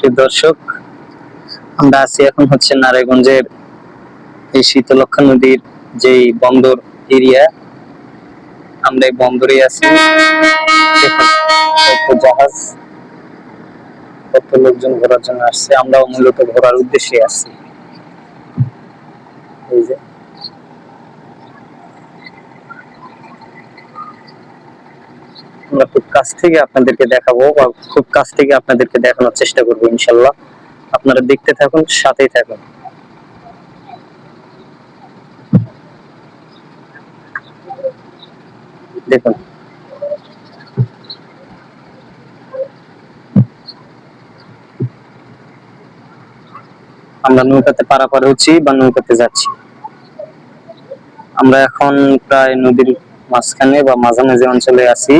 সুপ্রিয় দর্শক, আমরা আছি এখন হচ্ছে নারায়ণগঞ্জের এই শীতলক্ষ্যা নদীর যেই বন্দর এরিয়া। আমরা এই বন্দরে আছি। দেখুন কত জাহাজ, কত লোকজন ঘোরার জন্য আসছে। আমরাও মূলত ঘোরার উদ্দেশ্যে আসছি। এই যে আমরা খুব কাছ থেকে আপনাদেরকে দেখাবো বা খুব কাছ থেকে আপনাদেরকে দেখানোর চেষ্টা করবো ইনশাল্লাহ। আপনারা দেখতে থাকুন, সাথেই থাকুন। দেখুন আমরা নৌকাতে পারাপার হচ্ছি বা নৌকাতে যাচ্ছি। আমরা এখন প্রায় নদীর মাঝখানে বা মাঝামাঝি অঞ্চলে আছি।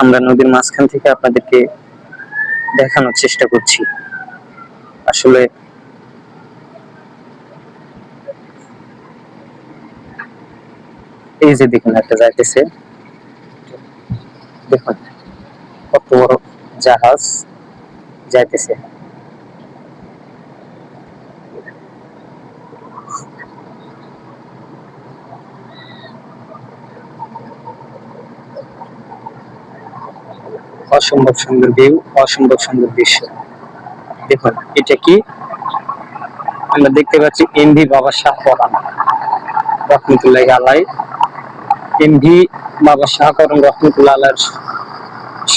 আমরা নদীর মাঝখান থেকে আপনাদেরকে দেখানোর চেষ্টা করছি। আসলে এই যে দেখুন একটা যাইতেছে, দেখুন কত বড় জাহাজ যাইতেছে। অসম্ভব সুন্দর ভিউ, অসম্ভব সুন্দর দৃশ্য। দেখুন এটা কি আমরা দেখতে পাচ্ছি, এমভি বাবা শাহ পরান রহমতুল্লাহ আলাই। এমভি বাবা শাহ পরান রহমতুল্লাহ আলাইর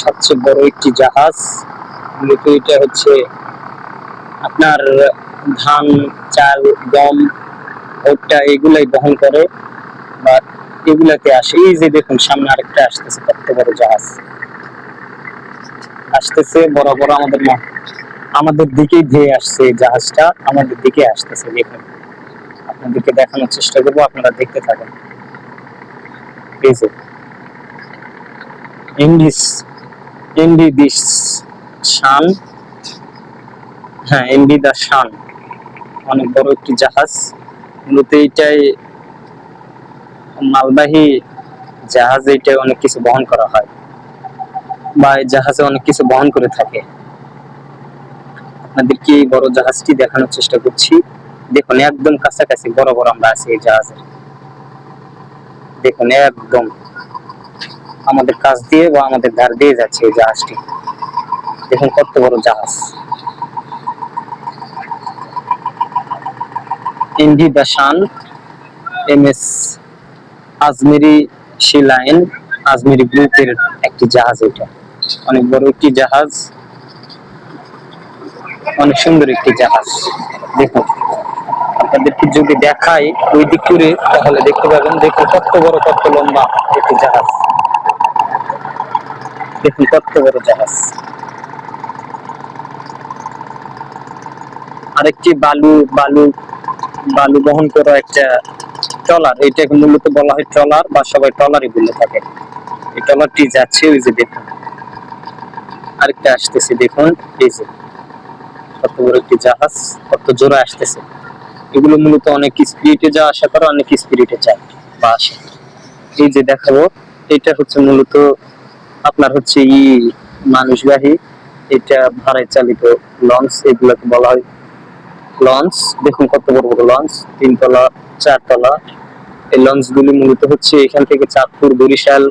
সবচেয়ে বড় একটি জাহাজ। মূলত এটা হচ্ছে আপনার ধান, চাল, গম, ভুট্টা এগুলাই বহন করে বা এগুলাতে আসে। এই যে দেখুন সামনে আরেকটা আসতেছে, কত বড় জাহাজ আসতেছে, বরাবর আমাদের দিকেই ধেয়ে আসছে। এই জাহাজটা আমাদের দিকে আসতেছে। দেখুন আপনাদেরকে দেখানোর চেষ্টা করবো, আপনারা দেখতে থাকেন। এই যে এমভি দিস শান, হ্যাঁ এমভি দা শান, অনেক বড় একটি জাহাজ। মূলত এইটাই মালবাহী জাহাজ, এটা অনেক কিছু বহন করা হয় বা এই জাহাজে অনেক কিছু বহন করে থাকে। আপনাদেরকে এই বড় জাহাজটি দেখানোর চেষ্টা করছি। দেখুন একদম কাছাকাছি বরাবর আমরা আছি এই জাহাজের। দেখুন একদম আমাদের কাছ দিয়ে বা আমাদের ধার দিয়ে যাচ্ছে এই জাহাজটি। দেখুন কত বড় জাহাজ। MV the Shan, MS Ajmeri sea line, Ajmeri গ্রুপের একটি জাহাজ। এটা অনেক বড় একটি জাহাজ, অনেক সুন্দর একটি জাহাজ। দেখুন আপনাদেরকে যদি দেখাই ওই দিক করে, তাহলে দেখতে পাবেন। দেখুন কত বড়, কত লম্বা একটি জাহাজ। দেখুন কত বড় জাহাজ। আরেকটি বালু বালু বালু বহন করা একটা ট্রলার, এটাকে মূলত বলা হয় ট্রলার বা সবাই ট্রলারই বলে থাকে। এই ট্রলারটি যাচ্ছে, ওই যে দেখুন আরেকটা আসতেছে। দেখুন এই যে কত বড় একটি জাহাজ, কত জোরে আসতেছে। এগুলো মূলত অনেক স্পিডে যাওয়া আসা করে, অনেক স্পিডে যায় বা আসে। এই যে দেখাবো, এটা হচ্ছে মূলত আপনার হচ্ছে মানুষবাহী, এটা ভাড়ায় চালিত লঞ্চ, এগুলোকে বলা হয় লঞ্চ। দেখুন কত বড় বড় লঞ্চ, 3 তলা, 4 তলা। এই লঞ্চ গুলি মূলত হচ্ছে এখান থেকে চাঁদপুর, বরিশাল,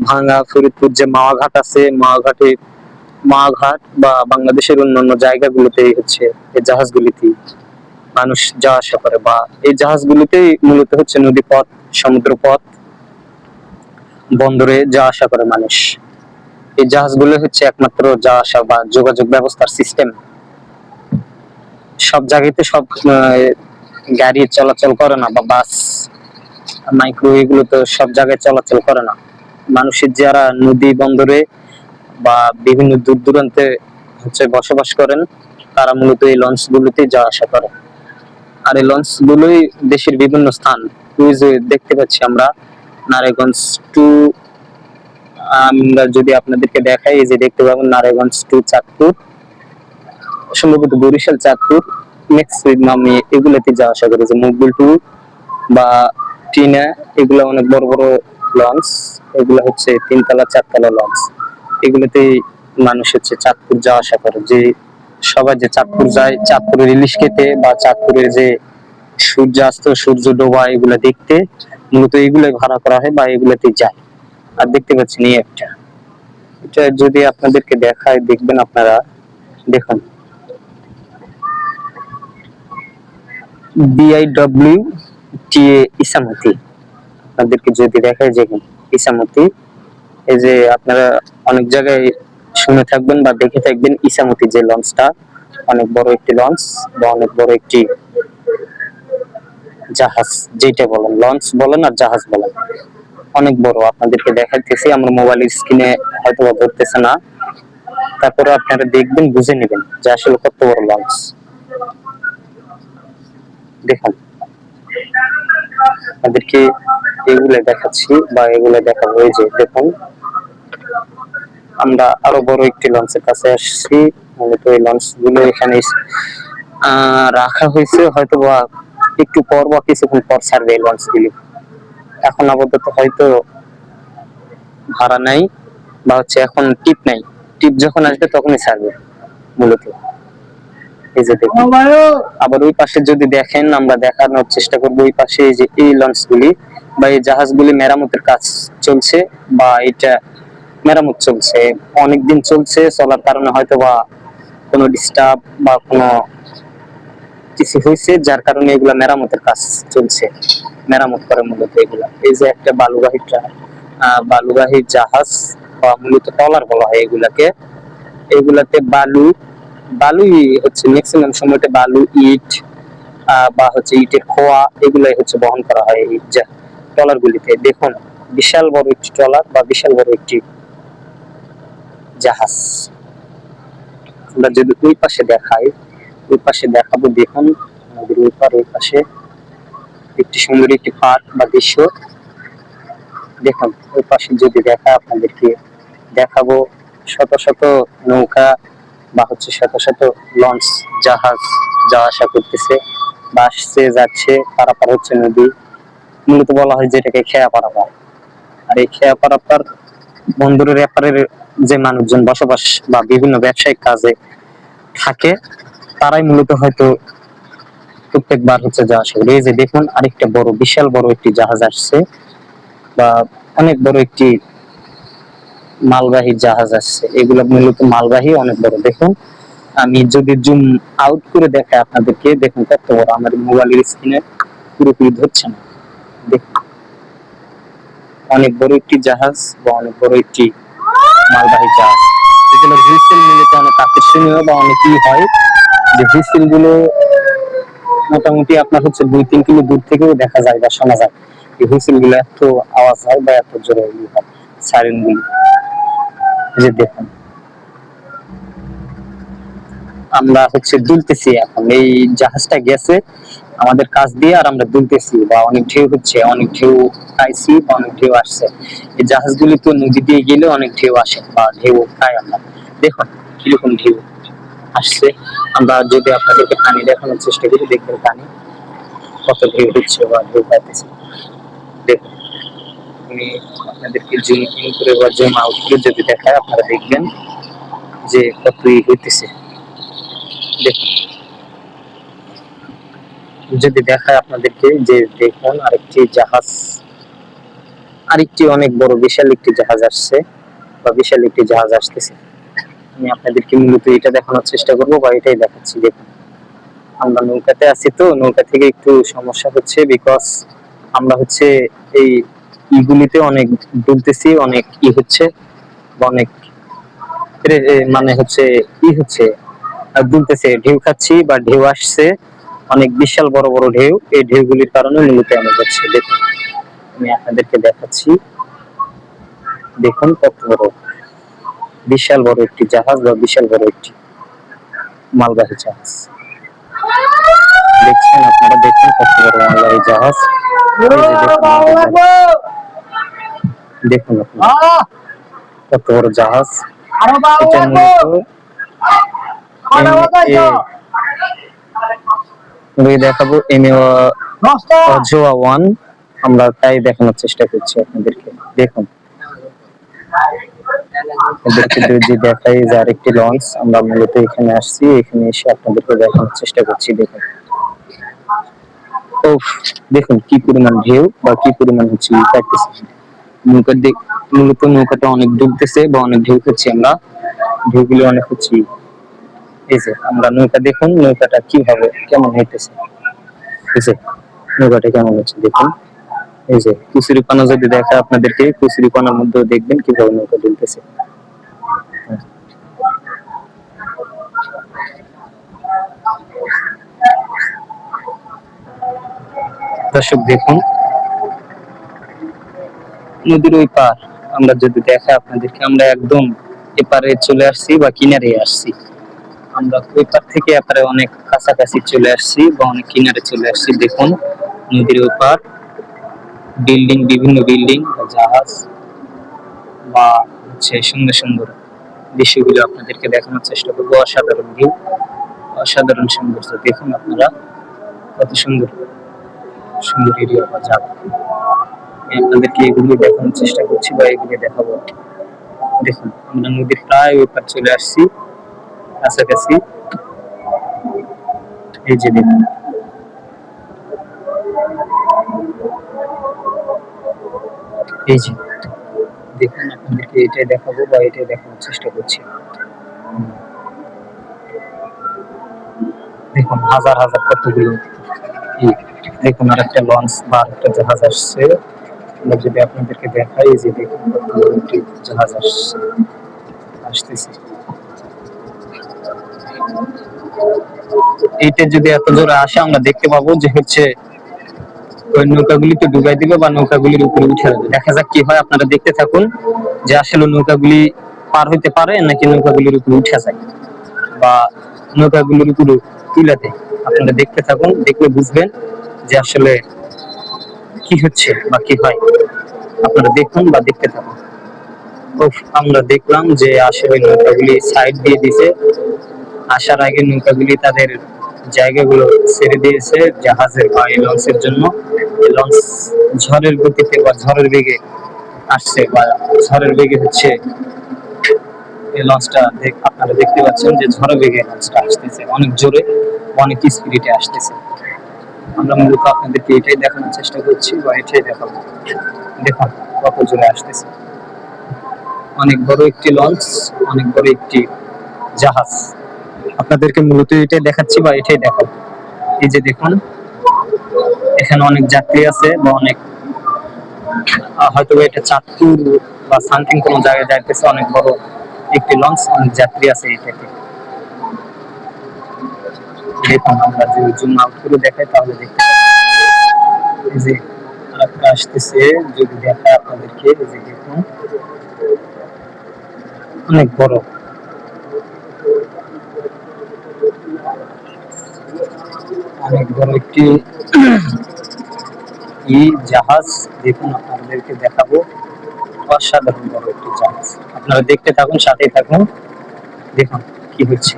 ভাঙ্গা, ফরিদপুর যে মাওয়া ঘাট আছে, মাওয়া ঘাট বা বাংলাদেশের অন্যান্য জায়গাগুলোতে হচ্ছে এই জাহাজগুলিতে মানুষ যাওয়া আসা করে, বা এই জাহাজগুলিতেই মূলত হচ্ছে নদী পথ, সমুদ্র পথ, বন্দরে যাওয়া আসা করে মানুষ। এই জাহাজগুলো হচ্ছে একমাত্র যাওয়া আসা বা যোগাযোগ ব্যবস্থার সিস্টেম। সব জায়গাতে সব গাড়ি চলাচল করে না, বা বাস, মাইক্রো, এগুলো তো সব জায়গায় চলাচল করে না। মানুষের যারা নদী বন্দরে বা বিভিন্ন দূর দূরান্তে হচ্ছে বসবাস করেন, তারা মূলত এই লঞ্চ গুলোতে যাওয়া আসা করে। আর এই লঞ্চ গুলোই দেশের বিভিন্ন স্থান, ওই যে দেখতে পাচ্ছি আমরা নারায়ণগঞ্জ টু, আমরা যদি আপনাদেরকে দেখাই, এই যে দেখতে পাবেন নারায়ণগঞ্জ টু চাঁদপুর, সম্ভবত বরিশাল, চাঁদপুর, ম্যাক্সিমাম এগুলোতে যাওয়া আসা করে। যে মুগবিল টু বা টিনা, এগুলো অনেক বড় বড় লঞ্চ। এগুলো হচ্ছে 3 তলা, 4 তলা লঞ্চ। এগুলোতে মানুষ হচ্ছে চাঁদপুর যাওয়া আসা করে, যে সবাই যে চাঁদপুর যায় চাঁদপুরের ইলিশ খেতে বা চাঁদপুরের যে সূর্যাস্ত সূর্য ডোবা এগুলা দেখতে মূলত এগুলো ভাড়া করা হয় বা এগুলাতে যায়। আর দেখতে পাচ্ছেন এই একটা, এটা যদি আপনাদেরকে দেখায় দেখবেন আপনারা, দেখুন BIWTA ইসামতি, আপনাদেরকে যদি দেখায় যে ইসামতি, এই যে আপনারা অনেক জায়গায় শুনে থাকবেন বা দেখে থাকবেন ইসামতি যে লঞ্চটা, অনেক বড় একটি লঞ্চ বা অনেক বড় একটি জাহাজ, যেটা বলেন লঞ্চ বলেন আর জাহাজ বলেন, অনেক বড়। আপনাদেরকে দেখাইতেছি, আমার মোবাইলের স্ক্রিনে হয়তো বা ধরতেছে না, তারপরে আপনারা দেখবেন বুঝে নেবেন যে আসলে কত বড় লঞ্চ। দেখুন আপনাদেরকে এগুলো দেখাচ্ছি বা এগুলো দেখাবো, এই যে দেখুন আমরা আরো বড় একটি লঞ্চের কাছে আসছি। মূলত এই লঞ্চ গুলো এখানে রাখা হয়েছে, হয়তো বা একটু পর বা কিছুক্ষণ পর ছাড়বে এই লঞ্চ গুলি। এখন আপাতত হয়তো ভাড়া নাই বা হচ্ছে এখন টিপ নাই, টিপ যখন আসবে তখনই ছাড়বে মূলত। এই যে দেখুন, আবার ওই পাশে যদি দেখেন, আমরা দেখানোর চেষ্টা করবো, ওই পাশে এই যে এই লঞ্চ গুলি বা এই জাহাজগুলি মেরামতের কাজ চলছে বা এটা মেরামত চলছে, অনেকদিন চলছে, চলার কারণে হয়তো বা কোনো ডিস্টার্ব বা কোনো কিছু হয়েছে যার কারণে এগুলা মেরামতের কাজ চলছে, মেরামত করে মূলত এগুলা। এই যে একটা বালুবাহী জাহাজ বা মূলত ট্রলার বলা হয় এগুলাকে, এগুলাতে বালুই হচ্ছে ম্যাক্সিমাম সময়টা বালু, ইট বা হচ্ছে ইটের খোয়া এগুলাই হচ্ছে বহন করা হয় এই ট্রলার গুলিতে। দেখুন বিশাল বড় একটি ট্রলার বা বিশাল বড় একটি জাহাজ। আমরা যদি ওই পাশে দেখাই, ওই পাশে দেখাবো, দেখুন নদীর ওই পার, ওই পাশে একটি সুন্দর একটি পার্ক বা দৃশ্য। দেখুন ওই পাশে যদি আপনাদেরকে দেখাবো, শত শত নৌকা বা হচ্ছে শত শত লঞ্চ জাহাজ যাওয়া আসা করতেছে বা আসছে যাচ্ছে, পারাপার হচ্ছে নদী। মূলত বলা হয় যেটাকে খেয়া পারাপার। আর এই খেয়া পারাপার বন্দরের এপারের যে মানুষজন বসবাস বা বিভিন্ন ব্যবসায়িক কাজে থাকে, তারাই মূলত হয়তো প্রত্যেকবার হচ্ছে যাওয়া আসা করে। এই যে দেখুন আরেকটা বড় বিশাল বড় একটি জাহাজ আসছে বা অনেক বড় একটি মালবাহী জাহাজ আসছে, এগুলো মূলত মালবাহী অনেক বড়। দেখুন আমি যদি জুম আউট করে দেখাই আপনাদেরকে, দেখুন কত বড়, আমার মোবাইলের স্ক্রিনে পুরোপুরি ধরছে না। দেখুন অনেক বড় একটি জাহাজ বা অনেক বড় একটি মালবাহী জাহাজ। এগুলো হুইসেল মূলত অনেক আকর্ষণীয় বা অনেকই হয়, যে হুইসেল গুলো মোটামুটি আপনার হচ্ছে 2-3 কিলো দূর থেকেও দেখা যায় বা শোনা যায়। এই হুইসেল গুলো এত আওয়াজ হয় বা এত জোরে হয়, সাইরেন গুলি। যে দেখুন আমরা হচ্ছে দুলতেছি, এখন এই জাহাজটা গেছে আমাদের কাছ দিয়ে আর আমরা দুলতেছি, বা অনেক ঢেউ হচ্ছে, অনেক ঢেউ খাইছি বা অনেক ঢেউ আসছে। এই জাহাজগুলি তো নদী দিয়ে গেলে অনেক ঢেউ আসে বা ঢেউ খাই আমরা। দেখুন কিরকম ঢেউ আসছে, আমরা যদি আপনাদেরকে পানি দেখানোর চেষ্টা করি, দেখবেন পানি কত ঢেউ হচ্ছে বা ঢেউ খাইতেছে। দেখুন আমি আপনাদেরকে জুম ইন করে বা জুম আউট করে যদি দেখায় আপনারা দেখবেন যে কতই হইতেছে। দেখুন যদি দেখায় আপনাদেরকে, যে দেখুন আরেকটি অনেক বড় বিশাল একটি জাহাজ আসছে বা বিশাল একটি জাহাজ আসতেছে। আমি আপনাদেরকে মূলত এটা দেখানোর চেষ্টা করবো বা এটাই দেখাচ্ছি। দেখুন আমরা নৌকাতে আছি, তো নৌকা থেকে একটু সমস্যা হচ্ছে, বিকজ আমরা হচ্ছে এই ইগুলিতে অনেক ডুবতেছি, অনেক হচ্ছে বা অনেক মানে হচ্ছে হচ্ছে দুলতেছে, ঢেউ খাচ্ছি বা ঢেউ আসছে, অনেক বিশাল বড় বড় ঢেউ। এই ঢেউগুলির কারণে মূলত এমন হচ্ছে। দেখুন আমি আপনাদেরকে দেখাচ্ছি, দেখুন কত বড় বিশাল বড় একটি জাহাজ বা বিশাল বড় একটি মালবাহী জাহাজ। দেখছেন আপনারা, দেখুন কত বড় মালবাহী জাহাজ। দেখুন কত বড় জাহাজ। এটা মূলত দেখাবো অজোয়া 1, আমরা তাই দেখানোর চেষ্টা করছি আপনাদেরকে। দেখুন আপনাদেরকে যদি দেখাই যে আরেকটি লঞ্চ, আমরা মূলত এখানে আসছি, এখানে এসে আপনাদেরকে দেখানোর চেষ্টা করছি। দেখুন, ওফ, দেখুন কি পরিমাণ ঢেউ বা কি পরিমাণ হচ্ছে পাইতেছে নৌকার দিক। মূলত নৌকাটা অনেক ডুবতেছে বা অনেক ঢেউ হচ্ছে, আমরা ঢেউগুলো অনেক হচ্ছে। এই যে আমরা নৌকা, দেখুন নৌকাটা কিভাবে কেমন হইতেছে, এই যে নৌকাটা কেমন হচ্ছে দেখুন। এই যে কুচুরিপানা যদি দেখা আপনাদেরকে, কুচুরিপানার মধ্যেও দেখবেন কিভাবে নৌকা দুলতেছে। দর্শক দেখুন, নদীর ওই পার আমরা যদি দেখা আপনাদেরকে, আমরা একদম এপারে চলে আসছি বা কিনারে আসছি। আমরা ওই পার থেকে এপারে অনেক কাছাকাছি চলে আসছি বা অনেক কিনারে চলে আসছি। দেখুন নদীর ওই পার, বিল্ডিং, বিভিন্ন বিল্ডিং, জাহাজ বা হচ্ছে সুন্দর সুন্দর দৃশ্যগুলো আপনাদেরকে দেখানোর চেষ্টা করবো। অসাধারণ ভিউ, অসাধারণ সৌন্দর্য। দেখুন আপনারা কত সুন্দর সুন্দর এরিয়া বা জায়গা। আমি আপনাদেরকে এগুলো দেখানোর চেষ্টা করছি বা এগুলো দেখাবো। দেখুন আমরা নদীর প্রায় ওই পার চলে আসছি, কাছাকাছি। এই যে দেখুন, এই যে দেখুন, আপনাদেরকে এটাই দেখাবো বা এটাই দেখানোর চেষ্টা করছি। দেখুন হাজার হাজার কতগুলো, দেখুন আর একটা লঞ্চ বা একটা জাহাজ আসছে। আমরা যদি আপনাদেরকে দেখাই, যে দেখুন কতগুলো একটি জাহাজ আসছে, আসতেছে। এইটা যদি এত জোরে আসে, আমরা দেখতে পাবো যে হচ্ছে ওই নৌকাগুলিকে ডুবাই দিবে বা নৌকাগুলির উপরে উঠে যাবে। দেখা যাক কি হয়, আপনারা দেখতে থাকুন যে আসলে নৌকাগুলি পার হইতে পারে নাকি নৌকাগুলির উপরে উঠে যায় বা নৌকাগুলির উপরে তুলে দেয়। আপনারা দেখতে থাকুন, দেখলে বুঝবেন যে আসলে কি হচ্ছে বা কি হয়। আপনারা দেখুন বা দেখতে থাকুন। আমরা দেখলাম যে আসলে নৌকাগুলি সাইড দিয়ে দিছে, আসার আগে নৌকাগুলি তাদের জায়গাগুলো ছেড়ে দিয়েছে জাহাজের বা এই লঞ্চের জন্য। এই লঞ্চ ঝড়ের গতিতে বা ঝড়ের বেগে আসছে বা ঝড়ের বেগে হচ্ছে এই লঞ্চটা, আপনারা দেখতে পাচ্ছেন যে ঝড়ের বেগে লঞ্চটা আসতেছে, অনেক জোরে, অনেক স্পিডে আসতেছে। আমরা মূলত আপনাদেরকে এটাই দেখানোর চেষ্টা করছি বা এটাই দেখাবো। দেখুন কত জোরে আসতেছে, অনেক বড় একটি লঞ্চ, অনেক বড় একটি জাহাজ। আপনাদেরকে মূলত এটাই দেখাচ্ছি বা এটাই দেখাবো। এই যে দেখুন, এখানে অনেক যাত্রী আছে বা অনেক, হয়তো এটা চাঁদপুর বা সামথিং কোনো জায়গায় যাইতেছে, অনেক বড় একটি লঞ্চ, অনেক যাত্রী আছে এটাতে। দেখুন আমরা যদি জুম আউট করে দেখাই তাহলে দেখতে পাচ্ছি, এই যে আরেকটা আসতেছে, যদি দেখায় আপনাদেরকে, এই যে দেখুন অনেক বড়, অনেক বড় একটি জাহাজ। দেখুন আপনাদেরকে দেখাবো, অসাধারণ বড় একটি জাহাজ। আপনারা দেখতে থাকুন, সাথে থাকুন, দেখুন কি হচ্ছে।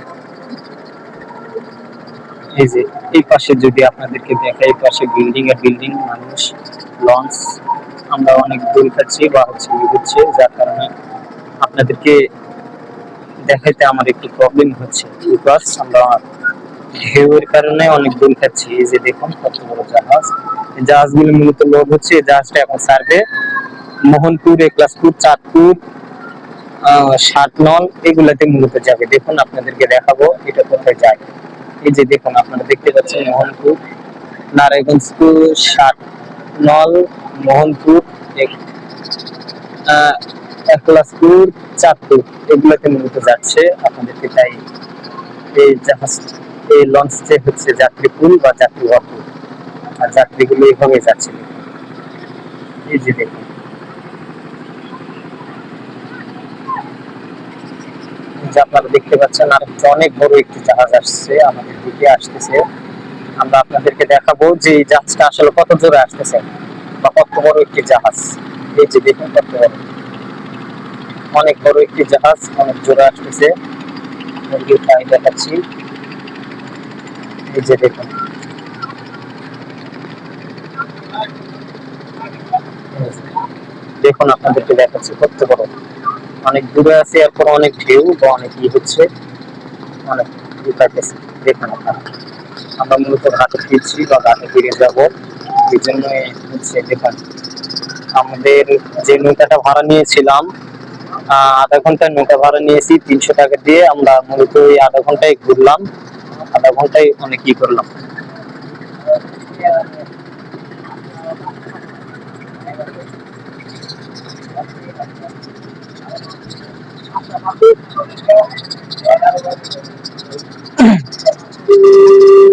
এই যে এই পাশে যদি আপনাদেরকে দেখাই, এই পাশে বিল্ডিং আর বিল্ডিং, মানুষ, লঞ্চ। আমরা অনেক দূর খাচ্ছি বা হচ্ছে যার কারণে আপনাদেরকে দেখাইতে আমার একটু প্রবলেম হচ্ছে, বিকজ আমরা ঢেউয়ের কারণে অনেক দূর খাচ্ছি। এই যে দেখুন কত বড় জাহাজ। এই জাহাজগুলো মূলত লোড হচ্ছে, এই জাহাজটা এখন ছাড়বে মোহনপুর, একলাসপুর, চাঁদপুর, সাতনল, এগুলাতে মূলত যাবে। দেখুন আপনাদেরকে দেখাবো এটা কোথায় যায়। এই যে দেখুন আপনারা দেখতে পাচ্ছেন মোহনপুর, নারায়ণগঞ্জপুর, সাতনল, মোহনপুর, একলাসপুর, চাঁদপুর, এগুলাতে মূলত যাচ্ছে আপনাদেরকে। তাই এই জাহাজ, এই লঞ্চে হচ্ছে যাত্রী ফুল বা যাত্রী ভরপুর, আর যাত্রীগুলো এইভাবে যাচ্ছে। এই যে দেখুন, যে আপনারা দেখতে পাচ্ছেন আর অনেক বড় একটি জাহাজ আসছে, আমাদের দিকে আসতেছে। আমরা আপনাদেরকে দেখাবো যে এই জাহাজটা আসলে কত জোরে আসতেছে বা কত বড় একটি জাহাজ। এই যে দেখুন কত বড়, অনেক বড় একটি জাহাজ, অনেক জোরে আসতেছে। দেখাচ্ছি, এই যে দেখুন, দেখুন আপনাদেরকে দেখাচ্ছি কত বড়। অনেক দূরে আছি, এরপর অনেক ঢেউ বা অনেক হচ্ছে, অনেক থাকতেছে। দেখুন আপনারা, আমরা মূলত ঘাটে ফিরছি বা ঘাটে ফিরে যাব, এই জন্য হচ্ছে দেখুন আমাদের যে নৌকাটা ভাড়া নিয়েছিলাম, আধা ঘন্টায় নৌকা ভাড়া নিয়েছি 300 টাকা দিয়ে। আমরা মূলত ওই আধা ঘন্টায় ঘুরলাম, আধা ঘন্টায় অনেক করলাম।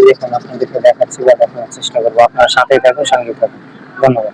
দেখুন আপনাদেরকে দেখাচ্ছি বা দেখানোর চেষ্টা করবো, আপনার সাথে থাকুন, সঙ্গে থাকুন। ধন্যবাদ।